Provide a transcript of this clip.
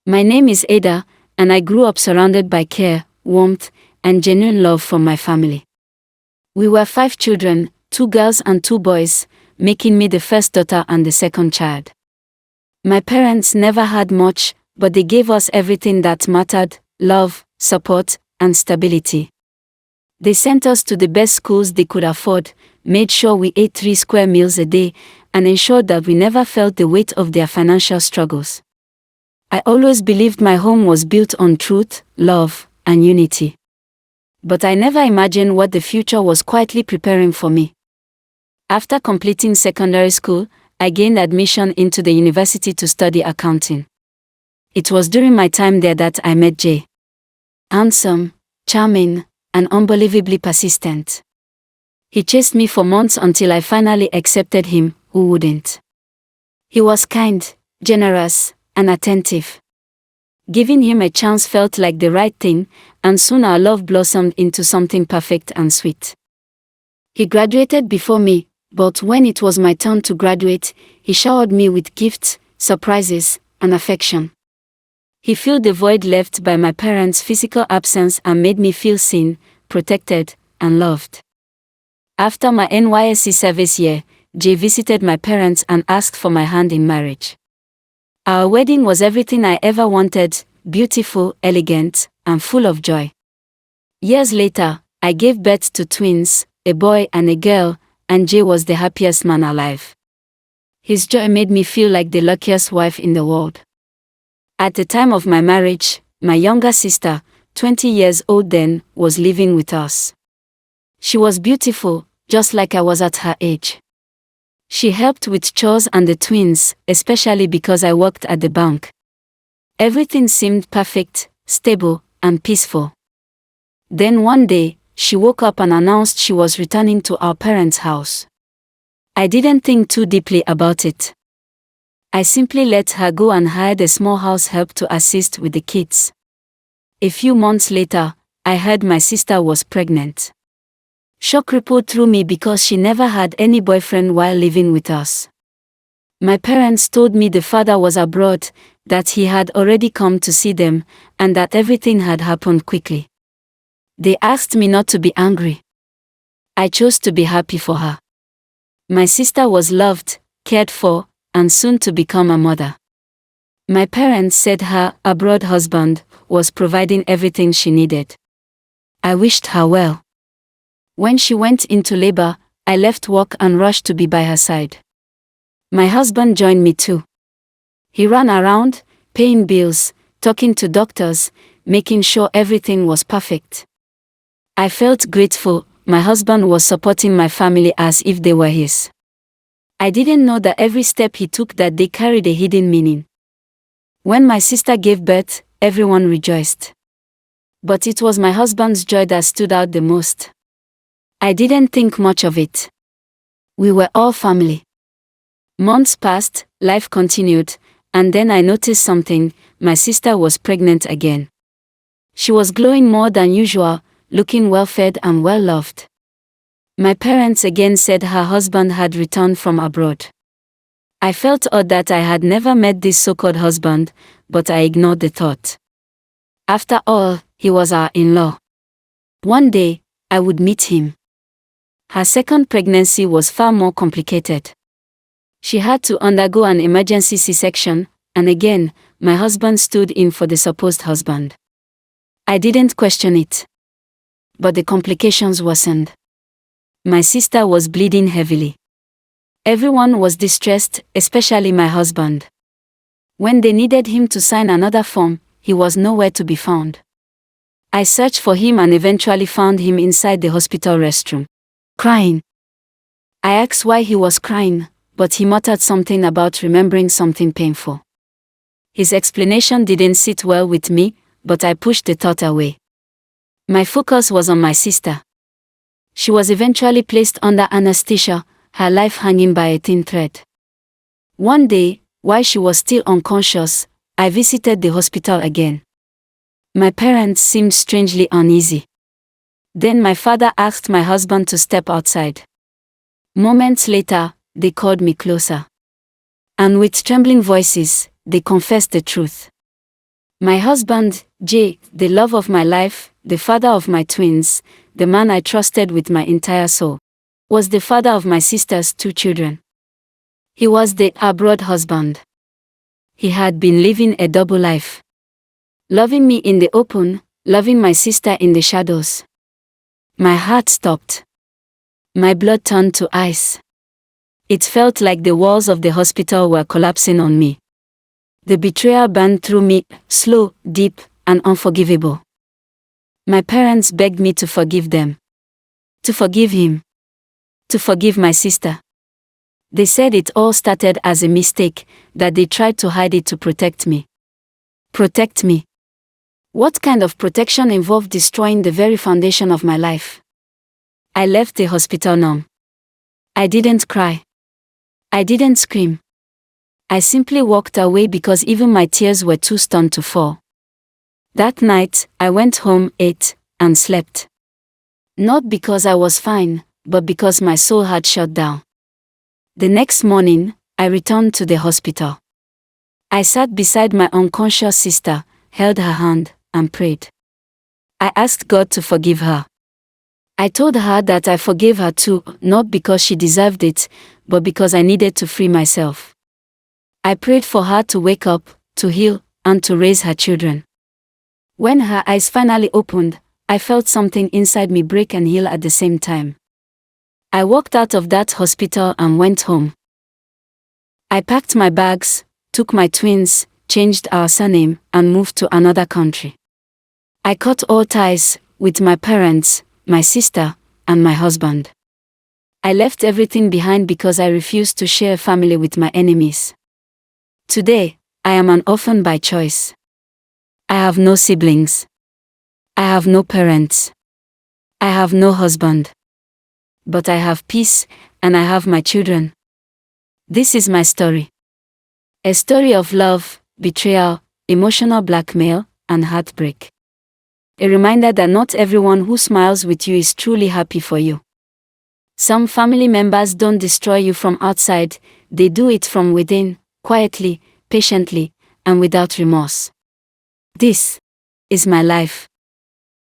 My name is Ada, and I grew up surrounded by care, warmth, and genuine love from my family. We were 5 children, 2 girls and 2 boys, making me the first daughter and the second child. My parents never had much, but they gave us everything that mattered: love, support, and stability. They sent us to the best schools they could afford, made sure we ate 3 square meals a day, and ensured that we never felt the weight of their financial struggles. I always believed my home was built on truth, love, and unity. But I never imagined what the future was quietly preparing for me. After completing secondary school, I gained admission into the university to study accounting. It was during my time there that I met Jay. Handsome, charming, and unbelievably persistent. He chased me for months until I finally accepted him. Who wouldn't? He was kind, generous, and attentive. Giving him a chance felt like the right thing, and soon our love blossomed into something perfect and sweet. He graduated before me, but when it was my turn to graduate, he showered me with gifts, surprises, and affection. He filled the void left by my parents' physical absence and made me feel seen, protected, and loved. After my NYSC service year, Jay visited my parents and asked for my hand in marriage. Our wedding was everything I ever wanted: beautiful, elegant, and full of joy. Years later, I gave birth to twins, a boy and a girl, and Jay was the happiest man alive. His joy made me feel like the luckiest wife in the world. At the time of my marriage, my younger sister, 20 years old then, was living with us. She was beautiful, just like I was at her age. She helped with chores and the twins, especially because I worked at the bank. Everything seemed perfect, stable, and peaceful. Then one day, she woke up and announced she was returning to our parents' house. I didn't think too deeply about it. I simply let her go and hired a small house help to assist with the kids. A few months later, I heard my sister was pregnant. Shock rippled through me because she never had any boyfriend while living with us. My parents told me the father was abroad, that he had already come to see them, and that everything had happened quickly. They asked me not to be angry. I chose to be happy for her. My sister was loved, cared for, and soon to become a mother. My parents said her abroad husband was providing everything she needed. I wished her well. When she went into labor, I left work and rushed to be by her side. My husband joined me too. He ran around, paying bills, talking to doctors, making sure everything was perfect. I felt grateful. My husband was supporting my family as if they were his. I didn't know that every step he took that day carried a hidden meaning. When my sister gave birth, everyone rejoiced. But it was my husband's joy that stood out the most. I didn't think much of it. We were all family. Months passed, life continued, and then I noticed something: my sister was pregnant again. She was glowing more than usual, looking well-fed and well-loved. My parents again said her husband had returned from abroad. I felt odd that I had never met this so-called husband, but I ignored the thought. After all, he was our in-law. One day, I would meet him. Her second pregnancy was far more complicated. She had to undergo an emergency C-section, and again, my husband stood in for the supposed husband. I didn't question it. But the complications worsened. My sister was bleeding heavily. Everyone was distressed, especially my husband. When they needed him to sign another form, he was nowhere to be found. I searched for him and eventually found him inside the hospital restroom, crying. I asked why he was crying, but he muttered something about remembering something painful. His explanation didn't sit well with me, but I pushed the thought away. My focus was on my sister. She was eventually placed under anesthesia, her life hanging by a thin thread. One day, while she was still unconscious, I visited the hospital again. My parents seemed strangely uneasy. Then my father asked my husband to step outside. Moments later, they called me closer. And with trembling voices, they confessed the truth. My husband, Jay, the love of my life, the father of my twins, the man I trusted with my entire soul, was the father of my sister's 2 children. He was the abroad husband. He had been living a double life. Loving me in the open, loving my sister in the shadows. My heart stopped. My blood turned to ice. It felt like the walls of the hospital were collapsing on me. The betrayal burned through me, slow, deep, and unforgivable. My parents begged me to forgive them. To forgive him. To forgive my sister. They said it all started as a mistake, that they tried to hide it to protect me. Protect me. What kind of protection involved destroying the very foundation of my life? I left the hospital numb. I didn't cry. I didn't scream. I simply walked away because even my tears were too stunned to fall. That night, I went home, ate, and slept. Not because I was fine, but because my soul had shut down. The next morning, I returned to the hospital. I sat beside my unconscious sister, held her hand, and prayed. I asked God to forgive her. I told her that I forgave her too, not because she deserved it, but because I needed to free myself. I prayed for her to wake up, to heal, and to raise her children. When her eyes finally opened, I felt something inside me break and heal at the same time. I walked out of that hospital and went home. I packed my bags, took my twins, changed our surname, and moved to another country. I cut all ties with my parents, my sister, and my husband. I left everything behind because I refused to share family with my enemies. Today, I am an orphan by choice. I have no siblings. I have no parents. I have no husband. But I have peace, and I have my children. This is my story. A story of love, betrayal, emotional blackmail, and heartbreak. A reminder that not everyone who smiles with you is truly happy for you. Some family members don't destroy you from outside, they do it from within, quietly, patiently, and without remorse. This is my life.